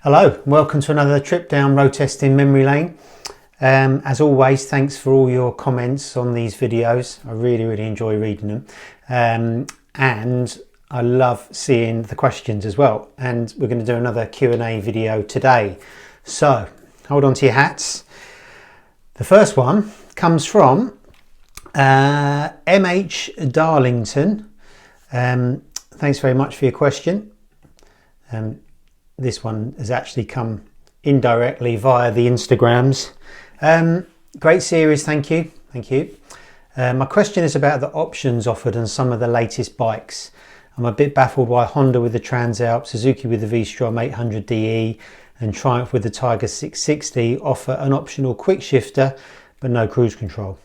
Hello, welcome to another trip down road testing memory lane. As always, thanks for all your comments on these videos. I really enjoy reading them, and I love seeing the questions as well. And we're going to do another Q&A video today, so hold on to your hats. The first one comes from MH Darlington. Thanks very much for your question. This one has actually come indirectly via the Instagrams. Great series, thank you. My question is about the options offered on some of the latest bikes. I'm a bit baffled why Honda with the Transalp, Suzuki with the V-Strom 800DE and Triumph with the Tiger 660 offer an optional quick shifter but no cruise control.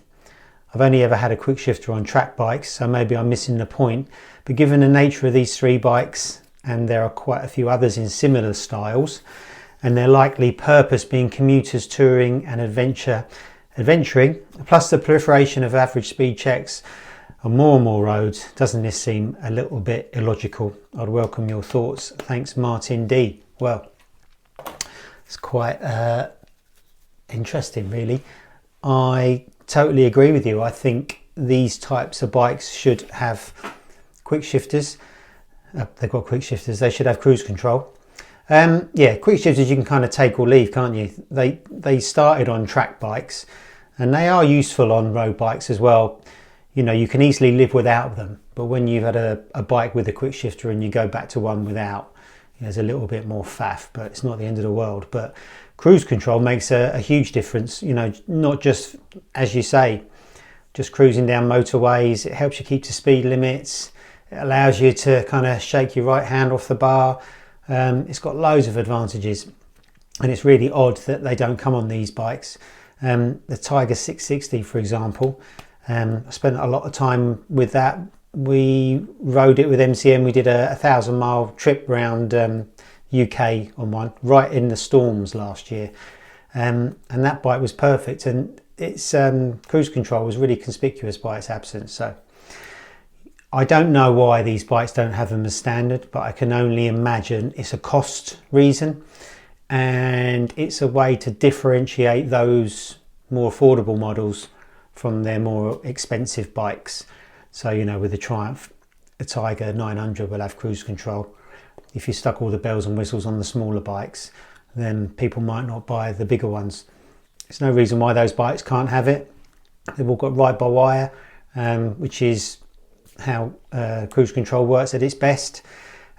I've only ever had a quick shifter on track bikes, so maybe I'm missing the point, but given the nature of these three bikes, and there are quite a few others in similar styles, and their likely purpose being commuters touring and adventuring, plus the proliferation of average speed checks on more and more roads, doesn't this seem a little bit illogical? I'd welcome your thoughts. Thanks, Martin D. Well, it's quite interesting, really. I totally agree with you. I think these types of bikes should have quick shifters. They've got quick shifters, they should have cruise control. Yeah, quick shifters you can kind of take or leave, can't you? They started on track bikes and they are useful on road bikes as well. You know, you can easily live without them, but when you've had a bike with a quick shifter and you go back to one without, there's a little bit more faff, but it's not the end of the world. But cruise control makes a huge difference, you know, not just, as you say, just cruising down motorways. It helps you keep to speed limits. It allows you to kind of shake your right hand off the bar. It's got loads of advantages, and it's really odd that they don't come on these bikes. The Tiger 660, for example, I spent a lot of time with that. We rode it with MCM. We did a 1,000-mile trip around UK on one, right in the storms last year, and that bike was perfect, and its cruise control was really conspicuous by its absence. So I don't know why these bikes don't have them as standard, but I can only imagine it's a cost reason, and it's a way to differentiate those more affordable models from their more expensive bikes. So, you know, with the Triumph, a Tiger 900 will have cruise control. If you stuck all the bells and whistles on the smaller bikes, then people might not buy the bigger ones. There's no reason why those bikes can't have it. They've all got ride-by-wire, which is how cruise control works at its best.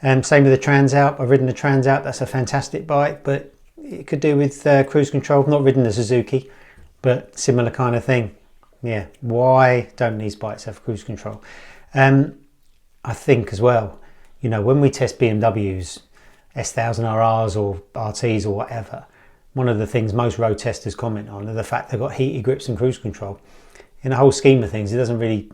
Same with the Transalp. I've ridden the Transalp. That's a fantastic bike, but it could do with cruise control. I've not ridden the Suzuki, but similar kind of thing. Yeah, why don't these bikes have cruise control? I think as well, you know, when we test BMWs, S1000RRs or RTs or whatever, one of the things most road testers comment on are the fact they've got heated grips and cruise control. In the whole scheme of things, it doesn't really,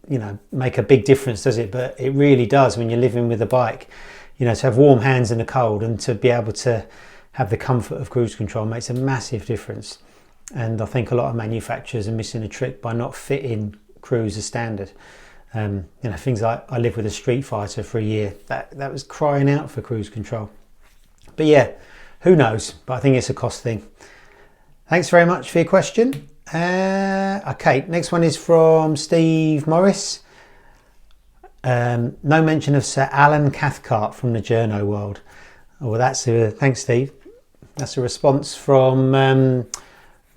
you know, make a big difference, does it? But it really does when you're living with a bike. You know, to have warm hands in the cold and to be able to have the comfort of cruise control makes a massive difference. And I think a lot of manufacturers are missing a trick by not fitting cruise as standard. You know, things like I lived with a Street Fighter for a year. That was crying out for cruise control. But yeah, who knows? But I think it's a cost thing. Thanks very much for your question. Okay, next one is from Steve Morris. No mention of Sir Alan Cathcart from the journo world. Oh, well, thanks, Steve. That's a response from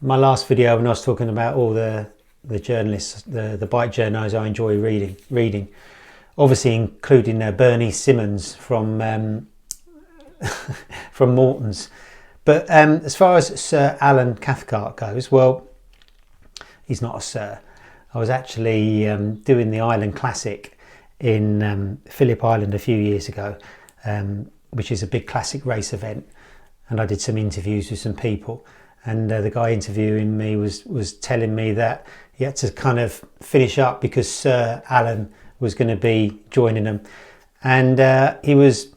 my last video when I was talking about all the journalists, the bike journos I enjoy reading. Obviously, including Bernie Simmons from from Morton's. But as far as Sir Alan Cathcart goes, well, he's not a sir. I was actually doing the Island Classic in Phillip Island a few years ago, which is a big classic race event, and I did some interviews with some people, and the guy interviewing me was telling me that he had to kind of finish up because Sir Alan was going to be joining them, and he was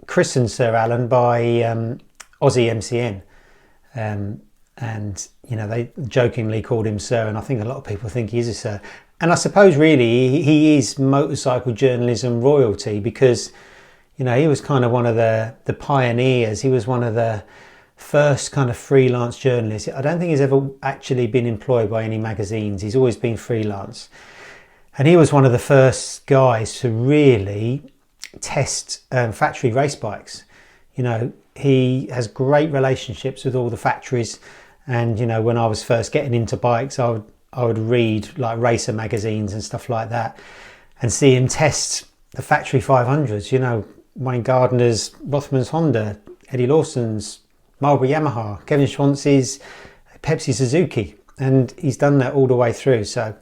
christened Sir Alan by Aussie MCN, and you know, they jokingly called him Sir, and I think a lot of people think he is a Sir. And I suppose really he is motorcycle journalism royalty, because You know, he was kind of one of the pioneers. He was one of the first kind of freelance journalists. I don't think he's ever actually been employed by any magazines. He's always been freelance. And he was one of the first guys to really test factory race bikes. You know, he has great relationships with all the factories. And, you know, when I was first getting into bikes, I would read like racer magazines and stuff like that and see him test the factory 500s, you know, Wayne Gardner's Rothman's Honda, Eddie Lawson's Marlboro Yamaha, Kevin Schwantz's Pepsi Suzuki. And he's done that all the way through. So,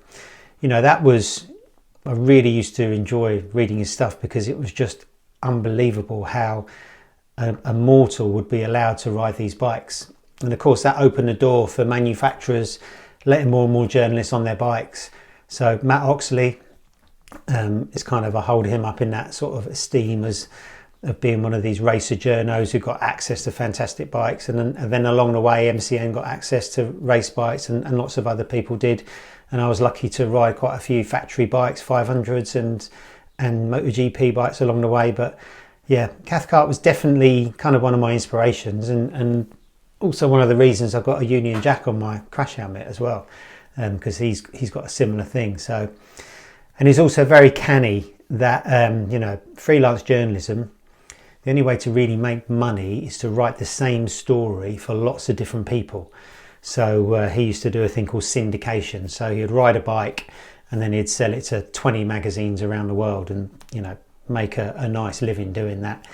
you know, I really used to enjoy reading his stuff because it was just unbelievable how a mortal would be allowed to ride these bikes. And of course that opened the door for manufacturers letting more and more journalists on their bikes. So Matt Oxley is kind of, I hold him up in that sort of esteem as of being one of these racer journos who got access to fantastic bikes, and then along the way MCN got access to race bikes, and lots of other people did, and I was lucky to ride quite a few factory bikes, 500s and MotoGP bikes along the way. But yeah, Cathcart was definitely kind of one of my inspirations, and also one of the reasons I got a Union Jack on my crash helmet as well, because he's got a similar thing. So, and he's also very canny that you know, freelance journalism, the only way to really make money is to write the same story for lots of different people. So he used to do a thing called syndication. So he'd ride a bike and then he'd sell it to 20 magazines around the world and, you know, make a nice living doing that.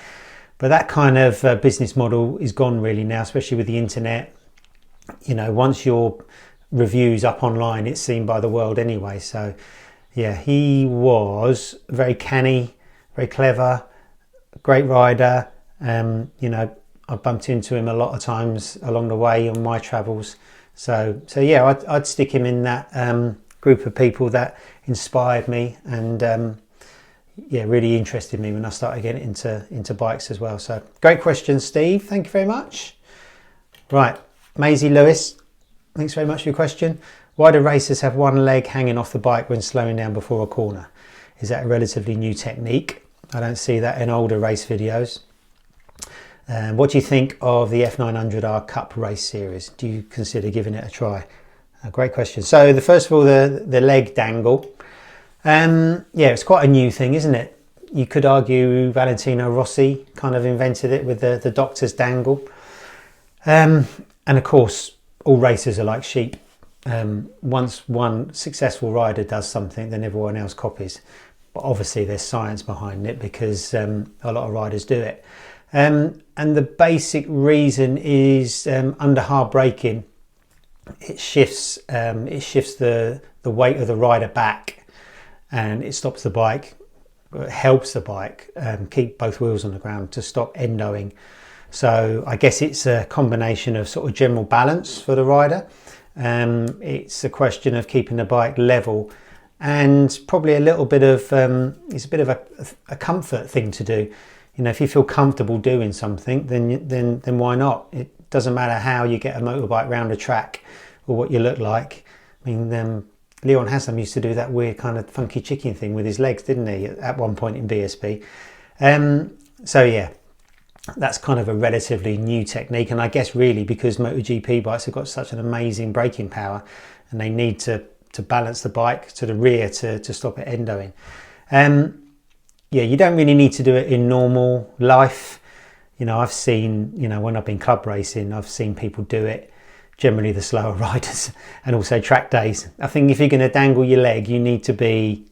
But that kind of business model is gone really now, especially with the internet. You know, once your review's up online, it's seen by the world anyway. So yeah, he was very canny, very clever, great rider. You know, I bumped into him a lot of times along the way on my travels. So yeah, I'd stick him in that group of people that inspired me and yeah, really interested me when I started getting into bikes as well. So great question, Steve. Thank you very much. Right, Maisie Lewis, thanks very much for your question. Why do racers have one leg hanging off the bike when slowing down before a corner? Is that a relatively new technique? I don't see that in older race videos. What do you think of the S1000RR Cup race series? Do you consider giving it a try? Great question. So first of all, the leg dangle. Yeah, it's quite a new thing, isn't it? You could argue Valentino Rossi kind of invented it with the doctor's dangle. And of course, all racers are like sheep. Once one successful rider does something, then everyone else copies. But obviously there's science behind it because a lot of riders do it. And the basic reason is under hard braking, it shifts the weight of the rider back, and it stops the bike, it helps the bike keep both wheels on the ground to stop endoing. So I guess it's a combination of sort of general balance for the rider. It's a question of keeping the bike level, and probably a little bit of it's a bit of a comfort thing to do. You know, if you feel comfortable doing something, then why not? It doesn't matter how you get a motorbike round a track or what you look like. I mean, Leon Haslam used to do that weird kind of funky chicken thing with his legs, didn't he, at one point in BSP? So yeah, that's kind of a relatively new technique, and I guess really because MotoGP bikes have got such an amazing braking power, and they need to balance the bike to the rear to stop it endoing. Yeah, you don't really need to do it in normal life. You know, I've seen, you know, when I've been club racing, I've seen people do it, generally the slower riders, and also track days. I think if you're going to dangle your leg, you need to be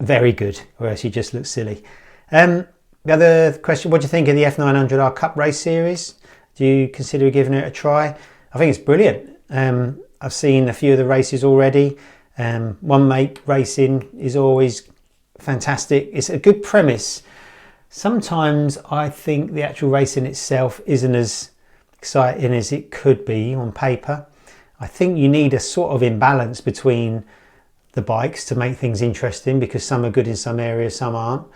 very good, or else you just look silly. The other question, what do you think of the S1000RR Cup race series? Do you consider giving it a try? I think it's brilliant. I've seen a few of the races already. One make racing is always fantastic. It's a good premise. Sometimes I think the actual racing itself isn't as exciting as it could be on paper. I think you need a sort of imbalance between the bikes to make things interesting, because some are good in some areas, some aren't.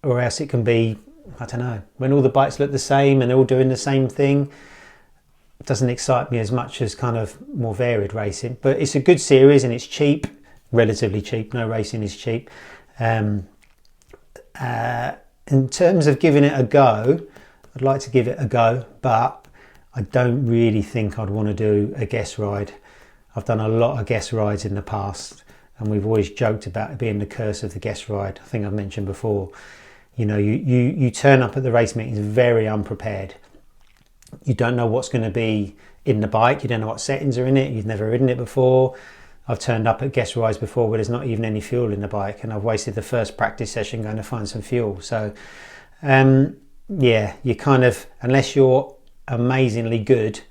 Or else it can be, I don't know, when all the bikes look the same and they're all doing the same thing, it doesn't excite me as much as kind of more varied racing. But it's a good series and it's cheap, relatively cheap. No racing is cheap. In terms of giving it a go, I'd like to give it a go, but I don't really think I'd want to do a guest ride. I've done a lot of guest rides in the past, and we've always joked about it being the curse of the guest ride. I think I've mentioned before, you know, you turn up at the race meetings very unprepared. You don't know what's going to be in the bike, you don't know what settings are in it, you've never ridden it before. I've turned up at guest rides before where there's not even any fuel in the bike, and I've wasted the first practice session going to find some fuel. So yeah, you kind of, unless you're amazingly good,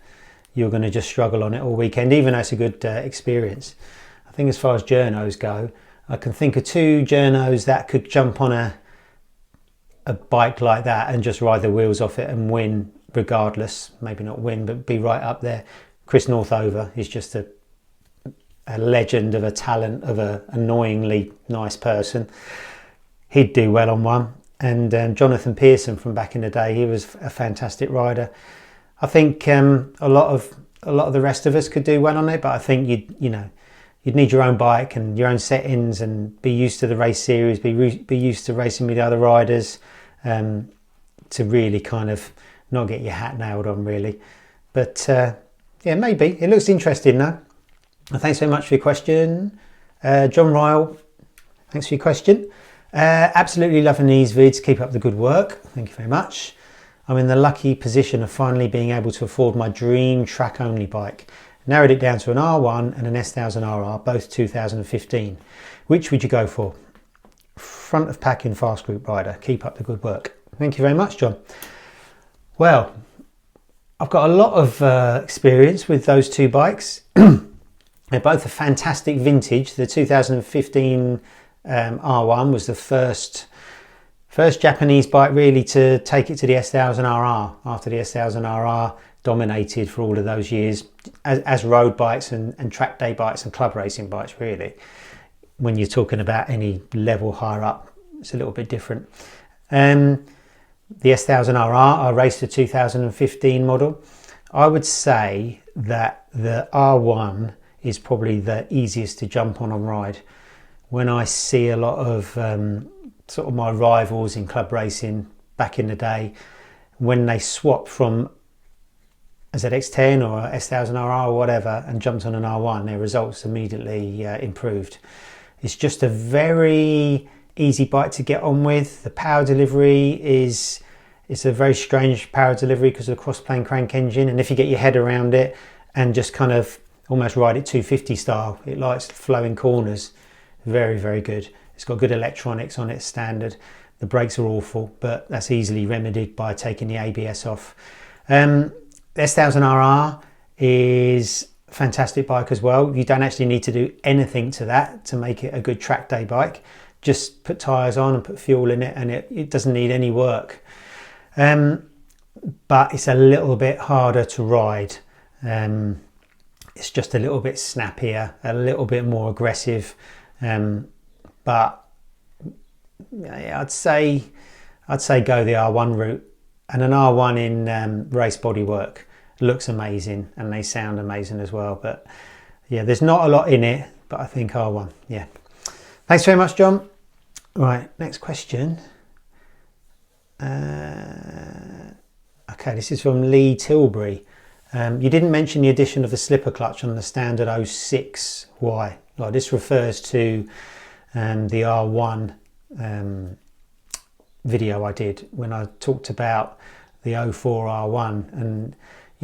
you're going to just struggle on it all weekend, even though it's a good experience. I think as far as journos go, I can think of 2 journos that could jump on a bike like that and just ride the wheels off it and win regardless. Maybe not win, but be right up there. Chris Northover is just a legend of a talent, of an annoyingly nice person. He'd do well on one. And Jonathan Pearson from back in the day, he was a fantastic rider. I think a lot of the rest of us could do well on it, but I think you'd need your own bike and your own settings and be used to the race series, be used to racing with the other riders, to really kind of not get your hat nailed on really. But yeah, maybe. It looks interesting though. Thanks very much for your question. John Ryle, thanks for your question. Absolutely loving these vids. Keep up the good work. Thank you very much. I'm in the lucky position of finally being able to afford my dream track only bike. Narrowed it down to an R1 and an S1000RR, both 2015. Which would you go for? Front of pack in fast group rider. Keep up the good work. Thank you very much, John. Well, I've got a lot of experience with those 2 bikes. They're both a fantastic vintage. The 2015 R1 was the first Japanese bike really to take it to the S1000RR, after the S1000RR dominated for all of those years as road bikes and track day bikes and club racing bikes really. When you're talking about any level higher up, it's a little bit different. The S1000RR, I raced the 2015 model. I would say that the R1 is probably the easiest to jump on and ride. When I see a lot of sort of my rivals in club racing back in the day, when they swapped from a ZX10 or a S1000RR or whatever and jumped on an R1, their results immediately improved. It's just a very easy bike to get on with. The power delivery it's a very strange power delivery because of the cross-plane crank engine, and if you get your head around it and just kind of almost ride it 250 style, it likes flowing corners. Very, very good. It's got good electronics on it, standard. The brakes are awful, but that's easily remedied by taking the ABS off. The S1000RR is a fantastic bike as well. You don't actually need to do anything to that to make it a good track day bike. Just put tyres on and put fuel in it, and it doesn't need any work. But it's a little bit harder to ride. It's just a little bit snappier, a little bit more aggressive. But I'd say go the R1 route, and an R1 in race bodywork looks amazing and they sound amazing as well. But yeah, there's not a lot in it, but I think R1. Yeah, thanks very much, John. Right, next question. Okay, this is from Lee Tilbury. You didn't mention the addition of the slipper clutch on the standard 06. Why? Well, this refers to the R1 video I did when I talked about the 04 R1 and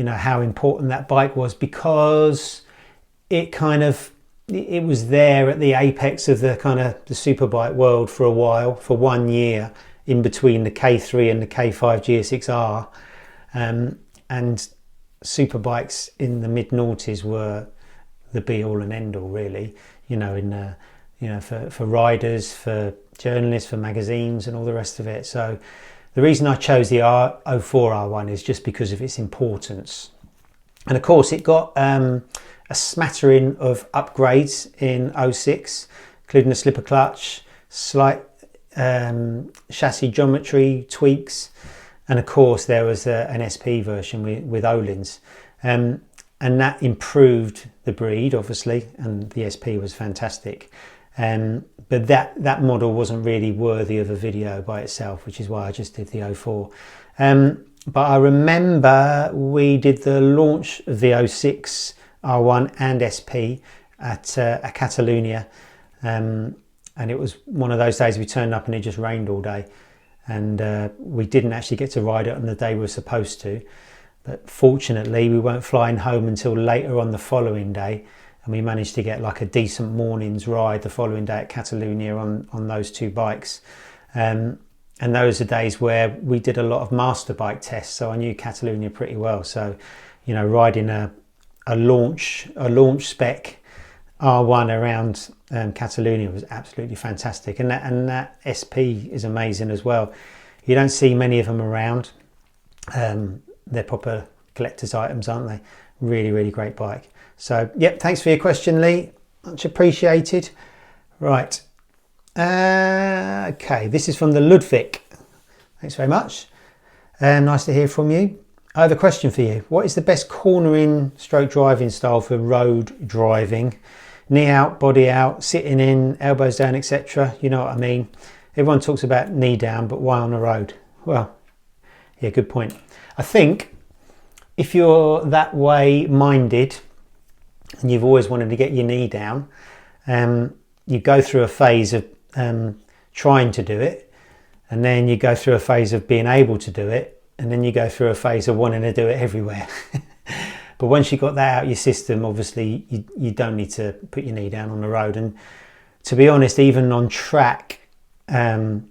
how important that bike was, because it was there at the apex of the the superbike world for a while, for 1 year, in between the K3 and the K5 GSX-R, and superbikes in the mid-noughties were the be-all and end-all really, for riders, for journalists, for magazines and all the rest of it. So the reason I chose the 04 R1 is just because of its importance. And of course it got a smattering of upgrades in 06, including the slipper clutch, slight chassis geometry tweaks, and of course there was an SP version with Öhlins, and that improved the breed obviously, and the SP was fantastic. But that model wasn't really worthy of a video by itself, which is why I just did the 04. But I remember we did the launch of the 06 R1 and SP at Catalonia, and it was one of those days we turned up and it just rained all day, and we didn't actually get to ride it on the day we were supposed to. But fortunately we weren't flying home until later on the following day, and we managed to get like a decent morning's ride the following day at Catalonia on those two bikes. And those are days where we did a lot of master bike tests, so I knew Catalonia pretty well. So, you know, riding a launch spec R1 around Catalonia was absolutely fantastic, and that SP is amazing as well. You don't see many of them around. They're proper collector's items, aren't they? Really, really great bike. So, yep, thanks for your question, Lee. Much appreciated. Right. Okay, this is from the Ludwig. Thanks very much. Nice to hear from you. I have a question for you. What is the best cornering stroke driving style for road driving? Knee out, body out, sitting in, elbows down, etc. You know what I mean? Everyone talks about knee down, but why on the road? Well, yeah, good point. I think if you're that way minded and you've always wanted to get your knee down, you go through a phase of trying to do it, and then you go through a phase of being able to do it, and then you go through a phase of wanting to do it everywhere. But once you got that out of your system, obviously you don't need to put your knee down on the road. And to be honest, even on track, you're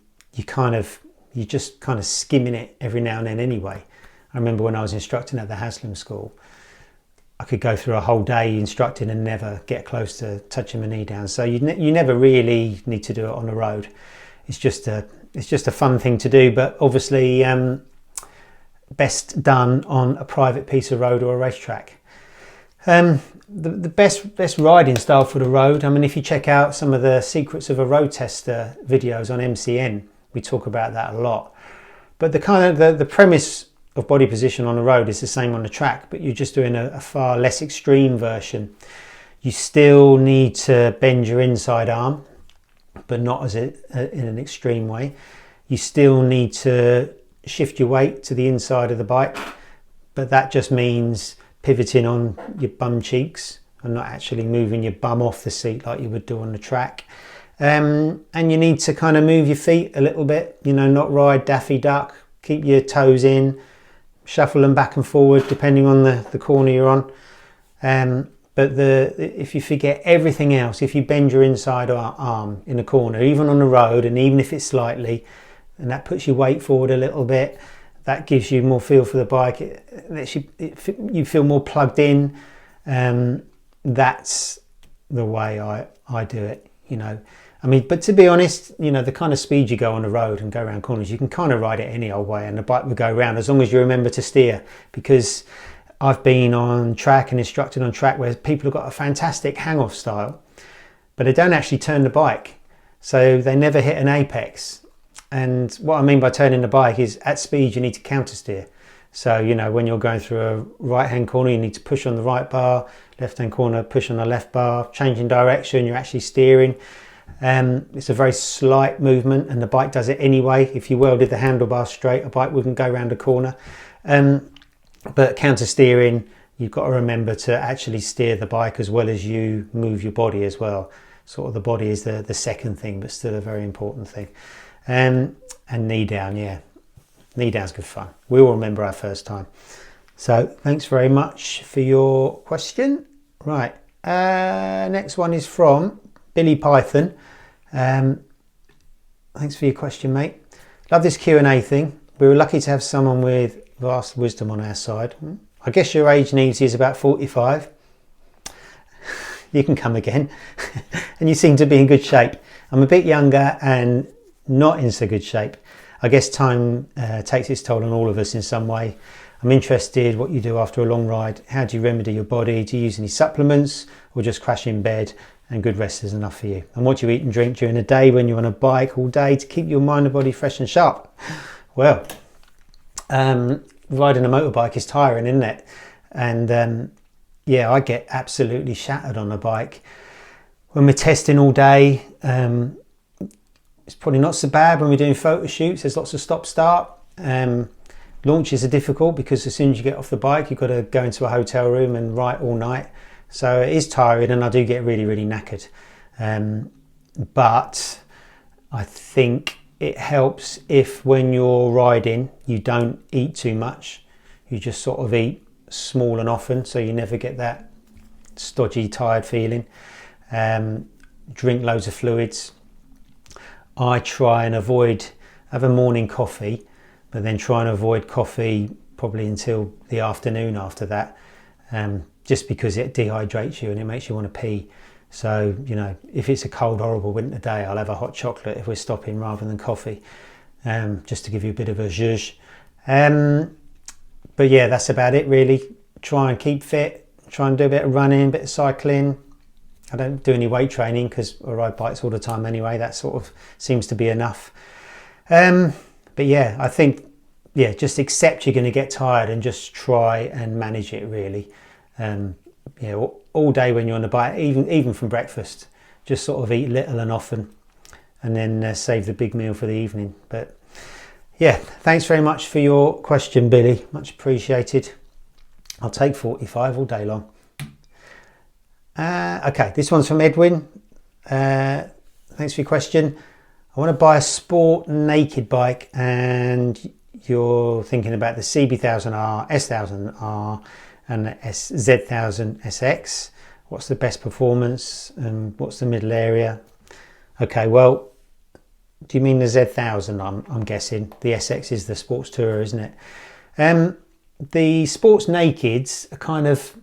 just kind of skimming it every now and then anyway. I remember when I was instructing at the Haslam school, I could go through a whole day instructing and never get close to touching my knee down. So you never really need to do it on the road. It's just a fun thing to do, but obviously best done on a private piece of road or a racetrack. The best riding style for the road, I mean, if you check out some of the Secrets of a Road Tester videos on MCN, we talk about that a lot. But the premise of body position on the road is the same on the track, but you're just doing a far less extreme version. You still need to bend your inside arm, but not in an extreme way. You still need to shift your weight to the inside of the bike, but that just means pivoting on your bum cheeks and not actually moving your bum off the seat like you would do on the track. And you need to kind of move your feet a little bit, you know, not ride Daffy Duck, keep your toes in, shuffle them back and forward depending on the corner you're on. But if you forget everything else, if you bend your inside arm in a corner, even on the road, and even if it's slightly, and that puts your weight forward a little bit, that gives you more feel for the bike. You feel more plugged in. That's the way I do it, you know. I mean, but to be honest, you know, the kind of speed you go on the road and go around corners, you can kind of ride it any old way and the bike will go around as long as you remember to steer. Because I've been on track and instructed on track where people have got a fantastic hang-off style, but they don't actually turn the bike. So they never hit an apex. And what I mean by turning the bike is at speed, you need to counter steer. So, you know, when you're going through a right-hand corner, you need to push on the right bar, left-hand corner, push on the left bar, changing direction, you're actually steering. It's a very slight movement and the bike does it anyway. If you welded the handlebar straight, a bike wouldn't go around a corner. But counter steering, you've got to remember to actually steer the bike as well as you move your body as well. Sort of the body is the second thing, but still a very important thing. And knee down, yeah. Knee down's good fun. We all remember our first time. So thanks very much for your question. Right, next one is from Billy Python. Thanks for your question, mate. Love this Q&A thing. We were lucky to have someone with vast wisdom on our side. I guess your age needs is about 45. You can come again. And you seem to be in good shape. I'm a bit younger and not in so good shape. I guess time takes its toll on all of us in some way. I'm interested what you do after a long ride. How do you remedy your body? Do you use any supplements or just crash in bed and good rest is enough for you? And what do you eat and drink during the day when you're on a bike all day to keep your mind and body fresh and sharp? Well, riding a motorbike is tiring, isn't it? And yeah, I get absolutely shattered on a bike. when we're testing all day, it's probably not so bad. When we're doing photo shoots, there's lots of stop-start. Launches are difficult because as soon as you get off the bike, you've got to go into a hotel room and write all night. So it is tiring, and I do get really, really knackered. But I think it helps if when you're riding, you don't eat too much. You just sort of eat small and often, so you never get that stodgy, tired feeling. Drink loads of fluids. I try and have a morning coffee, but then try and avoid coffee probably until the afternoon after that, just because it dehydrates you and it makes you want to pee. So, you know, if it's a cold, horrible winter day, I'll have a hot chocolate if we're stopping rather than coffee, just to give you a bit of a zhuzh. But yeah, that's about it really. Try and keep fit, try and do a bit of running, a bit of cycling. I don't do any weight training because I ride bikes all the time anyway. That sort of seems to be enough. But yeah, I think, yeah, just accept you're going to get tired and just try and manage it really. Yeah, all day when you're on the bike, even from breakfast, just sort of eat little and often, and then save the big meal for the evening. But yeah, thanks very much for your question, Billy. Much appreciated. I'll take 45 all day long. Okay, this one's from Edwin. Thanks for your question. I want to buy a sport naked bike, and you're thinking about the CB1000R, S1000R and the Z1000SX. What's the best performance and what's the middle area? Okay, well, do you mean the Z1000? I'm guessing. The SX is the sports tourer, isn't it? The sports nakeds are kind of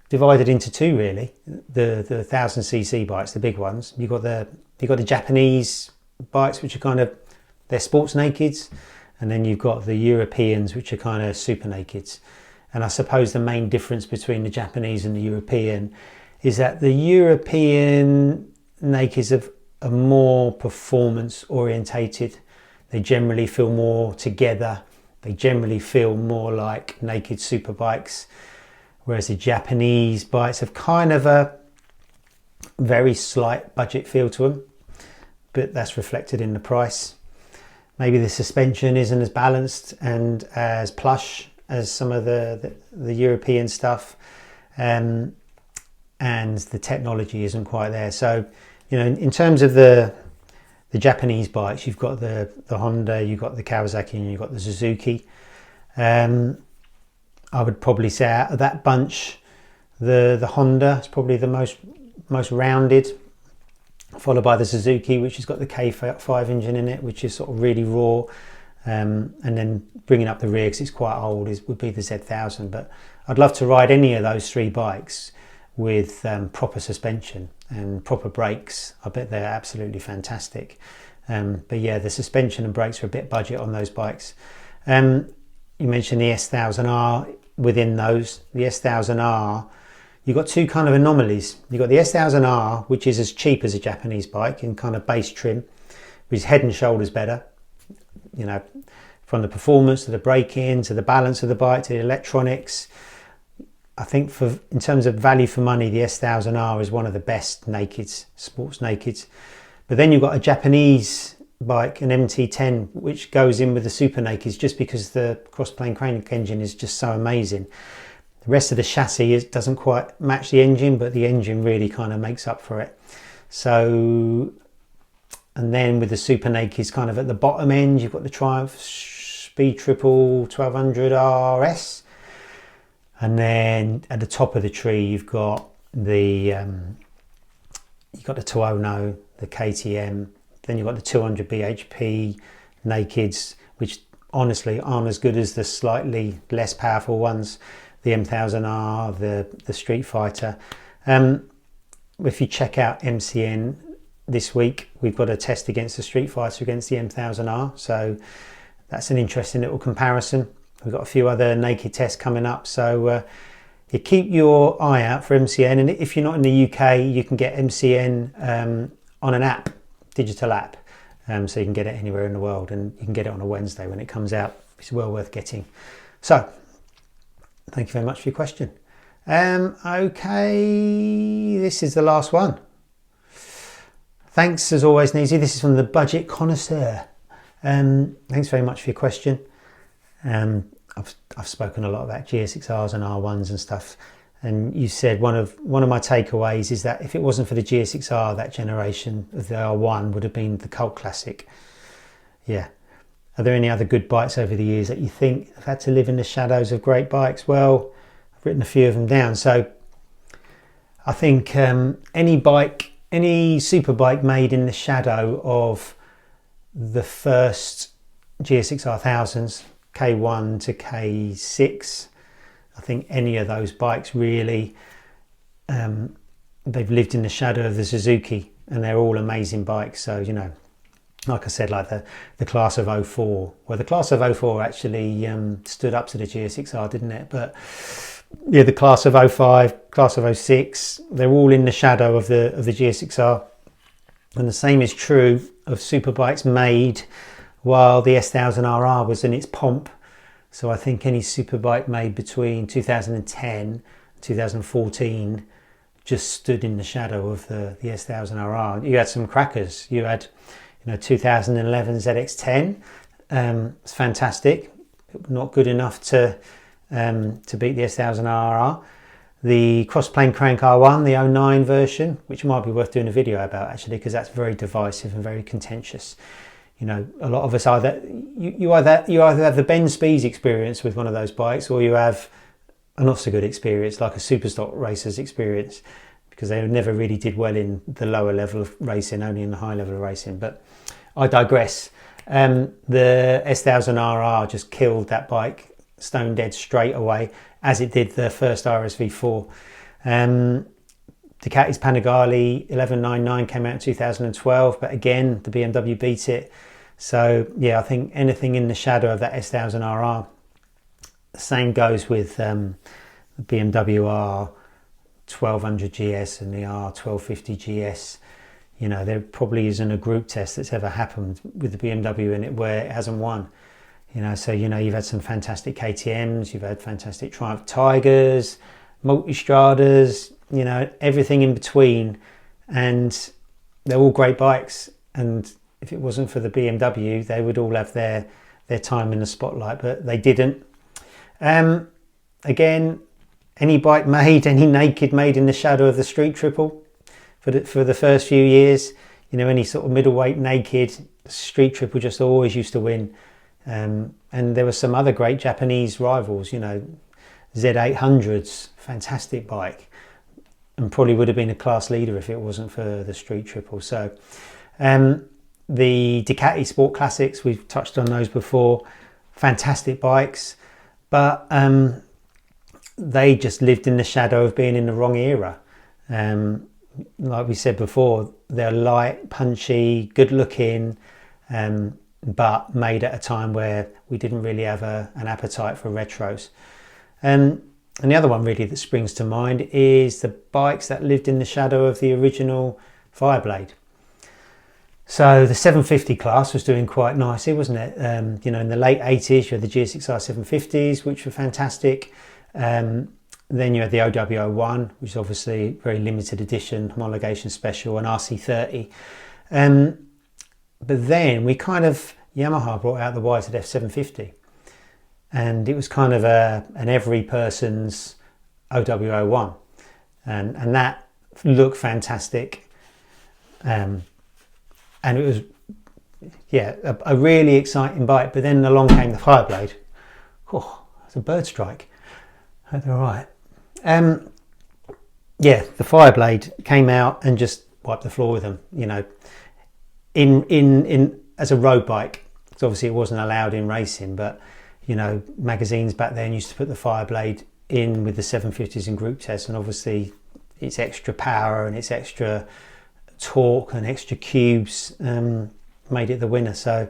divided into two really. The 1000cc bikes, the big ones. You've got the Japanese bikes, which are kind of, they're sports nakeds, and then you've got the Europeans, which are kind of super nakeds. And I suppose the main difference between the Japanese and the European is that the European nakeds are more performance orientated. They generally feel more together. They generally feel more like naked super bikes, whereas the Japanese bikes have kind of a very slight budget feel to them, but that's reflected in the price. Maybe the suspension isn't as balanced and as plush as some of the European stuff, and the technology isn't quite there. So, you know, in terms of the Japanese bikes, you've got the Honda, you've got the Kawasaki, and you've got the Suzuki. I would probably say out of that bunch, the Honda is probably the most rounded, followed by the Suzuki, which has got the K5 engine in it, which is sort of really raw. And then bringing up the rear, because it's quite old, would be the Z1000. But I'd love to ride any of those three bikes with proper suspension and proper brakes. I bet they're absolutely fantastic. But yeah, the suspension and brakes are a bit budget on those bikes. You mentioned the S1000R. Within those, the S1000R, you've got two kind of anomalies. You've got the S1000R, which is as cheap as a Japanese bike in kind of base trim, which is head and shoulders better. You know, from the performance to the braking to the balance of the bike to the electronics. I think in terms of value for money, the S1000R is one of the best nakeds, sports nakeds. But then you've got a Japanese bike, an MT10, which goes in with the super nakeds just because the cross-plane crank engine is just so amazing. The rest of the chassis doesn't quite match the engine, but the engine really kind of makes up for it. So, and then with the super nakeds kind of at the bottom end, you've got the Triumph Speed Triple 1200RS. And then at the top of the tree, you've got the Tuono, the KTM. Then you've got the 200 bhp nakeds, which honestly aren't as good as the slightly less powerful ones, the M1000R, the Street Fighter. If you check out MCN this week, we've got a test against the Street Fighter against the M1000R, so that's an interesting little comparison. We've got a few other naked tests coming up, so you keep your eye out for MCN. And if you're not in the UK, you can get MCN on an app, digital app, so you can get it anywhere in the world, and you can get it on a Wednesday when it comes out. It's well worth getting. So thank you very much for your question. Okay, this is the last one. Thanks as always, Neezy. This is from the Budget Connoisseur. Thanks very much for your question. I've spoken a lot about GSX-Rs and R1s and stuff, and you said one of my takeaways is that if it wasn't for the GSX-R, that generation of the R1 would have been the cult classic. Yeah. Are there any other good bikes over the years that you think have had to live in the shadows of great bikes? Well, I've written a few of them down. So I think any super bike made in the shadow of the first GSX-R 1000s, K1 to K6, I think any of those bikes really, they've lived in the shadow of the Suzuki, and they're all amazing bikes. So, you know, like I said, like the class of 04. Well, the class of 04 actually stood up to the GSX-R, didn't it? But yeah, the class of 05, class of 06, they're all in the shadow of the GSX-R. And the same is true of superbikes made while the S1000RR was in its pomp. So I think any superbike made between 2010 and 2014 just stood in the shadow of the S1000RR. You had some crackers. You had, 2011 ZX10. It's fantastic. Not good enough to beat the S1000RR. The cross-plane crank R1, the 09 version, which might be worth doing a video about actually, because that's very divisive and very contentious. A lot of us you either have the Ben Spies experience with one of those bikes, or you have a not so good experience, like a Superstock racer's experience, because they never really did well in the lower level of racing, only in the high level of racing. But I digress. The S1000RR just killed that bike stone dead straight away, as it did the first RSV4. Ducati's Panigale 1199 came out in 2012, but again the BMW beat it. So yeah, I think anything in the shadow of that S1000RR. The same goes with the BMW R1200 GS and the R1250 GS. There probably isn't a group test that's ever happened with the BMW in it where it hasn't won. So you've had some fantastic KTMs, you've had fantastic Triumph Tigers, Multistradas, everything in between, and they're all great bikes. And if it wasn't for the BMW, they would all have their time in the spotlight, but they didn't. Again, any bike made, any naked made in the shadow of the Street Triple for the first few years, any sort of middleweight naked, Street Triple just always used to win. And there were some other great Japanese rivals, Z800s, fantastic bike, and probably would have been a class leader if it wasn't for the Street Triple. So the Ducati Sport Classics, we've touched on those before, fantastic bikes, but they just lived in the shadow of being in the wrong era. Like we said before, they're light, punchy, good looking, but made at a time where we didn't really have an appetite for retros. And the other one really that springs to mind is the bikes that lived in the shadow of the original Fireblade. So the 750 class was doing quite nicely, wasn't it? In the late 80s, you had the GSX-R 750s, which were fantastic. Then you had the OW01, which is obviously very limited edition, homologation special, and RC30. But then Yamaha brought out the YZF 750, and it was kind of an every person's OW01, and that looked fantastic, and it was a really exciting bike. But then along came the Fireblade. Oh, it's a bird strike. Hope they're all right. The Fireblade came out and just wiped the floor with them. In as a road bike, because obviously it wasn't allowed in racing, but magazines back then used to put the Fireblade in with the 750s in group tests, and obviously its extra power and its extra torque and extra cubes made it the winner. So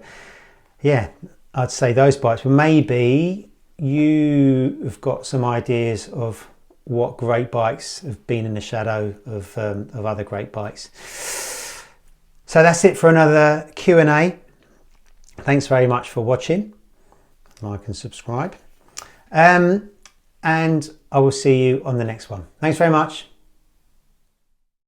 yeah, I'd say those bikes. But maybe you have got some ideas of what great bikes have been in the shadow of other great bikes. So that's it for another Q&A. Thanks very much for watching. Like and subscribe. And I will see you on the next one. Thanks very much.